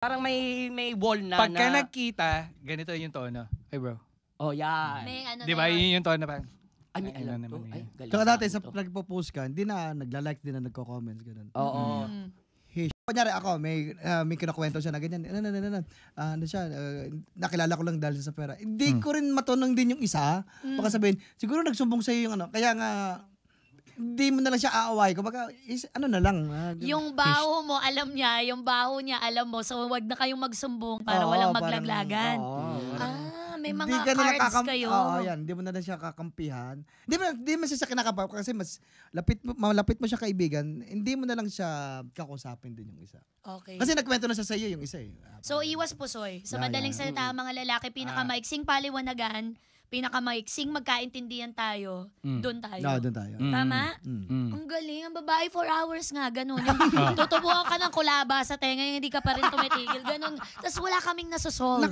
Parang may wall na. Pagka nagkita, ganito yung tono. Hey bro. Oh, yan. May ano Di na ba? yun. Yun yung tono pa. Ay, may Ay, alam ano to. naman Ay, yun. galing Tsaka sa dati akin sa to. nagpo-post ka, hindi na nagla-like, hindi na nagko-comments, ganun. Oo. Kunyari ako, may kinakwento siya na ganyan. Ano siya, nakilala ko lang dahil sa pera. Hindi ko rin matunong din yung isa. Baka sabihin, siguro nagsumbong sa'yo yung ano. Kaya nga, hindi mo na lang siya aaway. Kumbaga, ano na lang. Yung baho mo, alam niya. Yung baho niya, alam mo. So, wag na kayong magsumbong para walang maglaglagan. May mga cards kayo. Oo, yan. Hindi mo na lang siya kakampihan. Hindi mo siya kinakapap kasi mas malapit mo siya kaibigan, hindi mo na lang siya kakusapin din yung isa. Okay. Kasi nagkwento na sa iyo yung isa eh. So, iwas pusoy. Sa madaling salita, mga lalaki, pinakamaiksing paliwanagan, pinakamaiksing magkaintindihan tayo, doon tayo. No, doon tayo. Tama? Ang galing. Ang babae 4 hours nga, ganun. Yung tutubuhan ka ng kulaba sa tenga, hindi ka pa rin tumitigil, ganun. Tapos wala kaming nasosolve.